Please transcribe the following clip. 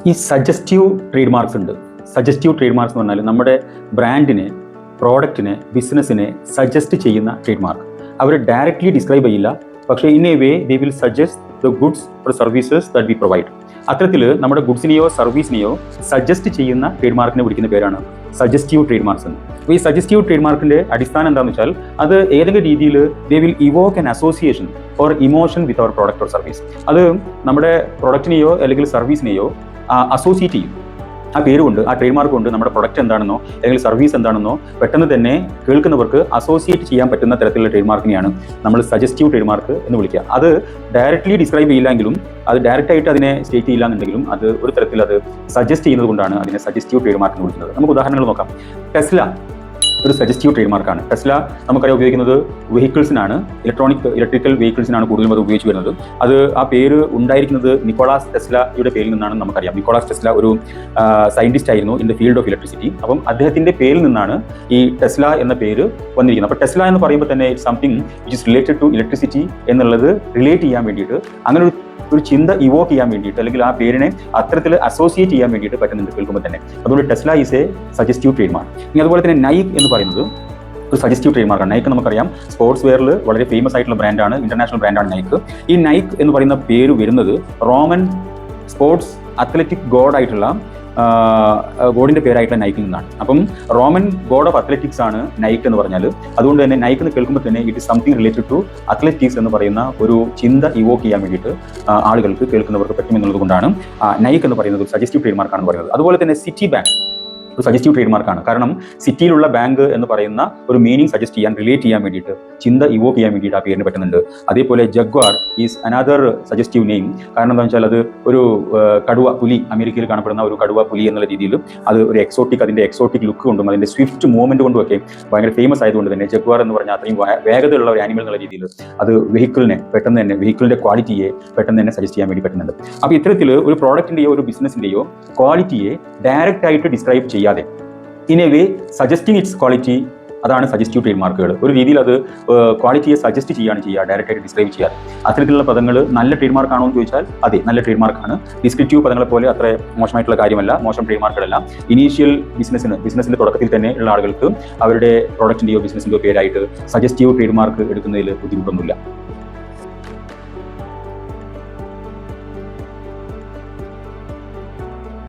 ഈ suggestive trade marks ഉണ്ട്. Suggestive trade marks എന്ന് പറഞ്ഞാൽ നമ്മുടെ ബ്രാൻഡിനെ, പ്രോഡക്റ്റിനെ, ബിസിനസ്സിനെ സജസ്റ്റ് ചെയ്യുന്ന ട്രേഡ് മാർക്ക്. അവർ ഡയറക്റ്റ്ലി ഡിസ്ക്രൈബ് ചെയ്യില്ല, പക്ഷേ in a way they will suggest the goods or services that we provide. അത്തരത്തിൽ നമ്മുടെ ഗുഡ്സിനെയോ സർവീസിനെയോ സജസ്റ്റ് ചെയ്യുന്ന ട്രേഡ് മാർക്കിനെ വിളിക്കുന്ന പേരാണ് സജസ്റ്റീവ് ട്രേഡ് മാർക്സ് എന്ന്. അപ്പോൾ ഈ സജസ്റ്റീവ് ട്രേഡ് മാർക്കിൻ്റെ അടിസ്ഥാനം എന്താണെന്ന് വെച്ചാൽ അത് ഏതെങ്കിലും രീതിയിൽ they will evoke an association or emotion with our product or service. അത് നമ്മുടെ പ്രൊഡക്റ്റിനെയോ അല്ലെങ്കിൽ സർവീസിനെയോ അസോസിയേറ്റ് ചെയ്യും. ആ പേര് കൊണ്ട്, ആ ട്രേഡ് മാർക്ക് കൊണ്ട് നമ്മുടെ പ്രൊഡക്റ്റ് എന്താണെന്നോ അല്ലെങ്കിൽ സർവീസ് എന്താണെന്നോ പെട്ടെന്ന് തന്നെ കേൾക്കുന്നവർക്ക് അസോസിയേറ്റ് ചെയ്യാൻ പറ്റുന്ന തരത്തിലുള്ള ട്രേഡ് മാർക്കിനെയാണ് നമ്മൾ സജസ്റ്റീവ് ട്രേഡ് മാർക്ക് എന്ന് വിളിക്കുക. അത് ഡയറക്റ്റ്ലി ഡിസ്ക്രൈബ് ചെയ്യില്ലെങ്കിലും, അത് ഡയറക്റ്റായിട്ട് അതിനെ സ്റ്റേറ്റ് ചെയ്യില്ലെന്നുണ്ടെങ്കിലും അത് ഒരു തരത്തിൽ അത് സജസ്റ്റ് ചെയ്യുന്നത് കൊണ്ടാണ് അതിനെ സജസ്റ്റീവ് ട്രേഡ് മാർക്ക് എന്ന് വിളിക്കുന്നത്. നമുക്ക് ഉദാഹരണങ്ങൾ നോക്കാം. ടെസ്ല ഒരു സജസ്റ്റീവ് ട്രേഡ് മാർക്കാണ്. ടെസ്ല നമുക്കറിയാം ഉപയോഗിക്കുന്നത് വെഹിക്കിൾസിനാണ്, ഇലക്ട്രിക്കൽ വെഹിക്കിൾസിനാണ് കൂടുതലും അത് ഉപയോഗിച്ച് വരുന്നത്. അത് ആ പേര് ഉണ്ടായിരിക്കുന്നത് നിക്കോളാസ് ടെസ്ലയുടെ പേരിൽ നിന്നാണ് നമുക്കറിയാം. നിക്കോളാസ് ടെസ്ല ഒരു സയന്റിസ്റ്റ് ആയിരുന്നു in the field of electricity. അപ്പം അദ്ദേഹത്തിന്റെ പേരിൽ നിന്നാണ് ഈ ടെസ്ല എന്ന പേര് വന്നിരിക്കുന്നത്. അപ്പോൾ ടെസ്ല എന്ന് പറയുമ്പോൾ തന്നെ it's something which is related to electricity എന്നുള്ളത് റിലേറ്റ് ചെയ്യാൻ വേണ്ടിയിട്ട്, അങ്ങനെ ഒരു ചിന്ത ഇവോക്ക് ചെയ്യാൻ വേണ്ടിയിട്ട്, അല്ലെങ്കിൽ ആ പേരിനെ അത്തരത്തിൽ അസോസിയേറ്റ് ചെയ്യാൻ വേണ്ടിയിട്ട് പറ്റുന്നുണ്ട് കേൾക്കുമ്പോൾ തന്നെ. അതുകൊണ്ട് Tesla is A suggestive trade mark. ഇനി അതുപോലെ തന്നെ നൈക്ക് എന്ന് പറയുന്നത് ഒരു സജസ്റ്റീവ് ട്രേഡ് മാർക്കാണ്. നൈക്ക് നമുക്കറിയാം സ്പോർട്സ് വെയറിൽ വളരെ ഫേമസ് ആയിട്ടുള്ള ബ്രാൻഡാണ്, ഇന്റർനാഷണൽ ബ്രാൻഡാണ് നൈക്ക്. ഈ നൈക്ക് എന്ന് പറയുന്ന പേര് വരുന്നത് റോമൻ സ്പോർട്സ് അത്ലറ്റിക് ഗോഡായിട്ടുള്ള ഗോഡിന്റെ പേരായിട്ടുള്ള നൈക്കിൽ നിന്നാണ്. അപ്പം റോമൻ ഗോഡ് ഓഫ് അത്ലറ്റിക്സ് ആണ് നൈക്ക് എന്ന് പറഞ്ഞാൽ. അതുകൊണ്ട് തന്നെ നൈക്ക് എന്ന് കേൾക്കുമ്പോൾ തന്നെ it is something related to athletics എന്ന് പറയുന്ന ഒരു ചിന്ത ഇവോക്ക് ചെയ്യാൻ വേണ്ടിയിട്ട് ആളുകൾക്ക്, കേൾക്കുന്നവർക്ക് പറ്റുമെന്നുള്ളത് കൊണ്ടാണ് നൈക്ക് എന്ന് പറയുന്നത് സജസ്റ്റീവ് ട്രേഡ് മാർക്കാണെന്ന് പറയുന്നത്. അതുപോലെ തന്നെ സിറ്റി ബാങ്ക് ഒരു സജസ്റ്റീവ് ട്രേഡ് മാർക്കാണ്. കാരണം സിറ്റിയിലുള്ള ബാങ്ക് എന്ന് പറയുന്ന ഒരു മീനിങ് സജസ്റ്റ് ചെയ്യാൻ, റിലേറ്റ് ചെയ്യാൻ വേണ്ടിയിട്ട്, ചിന്ത ഇവോക്ക് ചെയ്യാൻ വേണ്ടിയിട്ട് ആ പേരിന് പറ്റുന്നുണ്ട്. അതേപോലെ jaguar is another suggestive name. കാരണം എന്താണെന്ന് വെച്ചാൽ അത് ഒരു കടുവ പുലി, അമേരിക്കയിൽ കാണപ്പെടുന്ന ഒരു കടുവ പുലി എന്നുള്ള രീതിയിൽ അത് ഒരു അതിൻ്റെ എക്സോട്ടിക് ലുക്ക് കൊണ്ടും അതിൻ്റെ സ്വിഫ്റ്റ് മൂവ്മെന്റ് കൊണ്ടും ഒക്കെ ഭയങ്കര ഫേമസ് ആയതുകൊണ്ട് തന്നെ ജഗ്വാർ എന്ന് പറഞ്ഞാൽ അത്രയും വേഗതയുള്ള ഒരു ആനിമൽ എന്നുള്ള രീതിയിൽ അത് വെഹിക്കിളിനെ പെട്ടെന്ന് തന്നെ, വെഹിക്കിളിന്റെ ക്വാളിറ്റിയെ പെട്ടെന്ന് തന്നെ സജസ്റ്റ് ചെയ്യാൻ വേണ്ടി പറ്റുന്നുണ്ട്. അപ്പോൾ ഇത്തരത്തിൽ ഒരു പ്രോഡക്റ്റിന്റെയോ ഒരു ബിസിനസിന്റെയോ ക്വാളിറ്റിയെ ഡയറക്റ്റ് ആയിട്ട് ഡിസ്ക്രൈബ് ചെയ്യാതെ in a way suggesting it's quality, അതാണ് സജസ്റ്റീവ് ട്രേഡ് മാർക്കുകൾ. ഒരു രീതിയിൽ അത് ക്വാളിറ്റിയെ സജസ്റ്റ് ചെയ്യുകയാണ് ചെയ്യുക, ഡയറക്റ്റായിട്ട് ഡിസ്ക്രൈബ് ചെയ്യാതെ. അത്തരത്തിലുള്ള പദങ്ങൾ നല്ല ട്രേഡ് മാർക്കാണോ എന്ന് ചോദിച്ചാൽ അതെ, നല്ല ട്രേഡ് മാർക്കാണ്. ഡിസ്ക്രിപ്റ്റീവ് പദങ്ങളെ പോലെ അത്ര മോശമായിട്ടുള്ള കാര്യമല്ല, മോശം ട്രേഡ് മാർക്കുകളല്ല. ഇനീഷ്യൽ ബിസിനസ്സിന്റെ തുടക്കത്തിൽ തന്നെ ഉള്ള ആളുകൾക്ക് അവരുടെ പ്രോഡക്റ്റിന്റെയോ ബിസിനസിന്റെയോ പേരായിട്ട് സജസ്റ്റീവ് ട്രേഡ് മാർക്ക് എടുക്കുന്നതിൽ ബുദ്ധിമുട്ടൊന്നുമില്ല.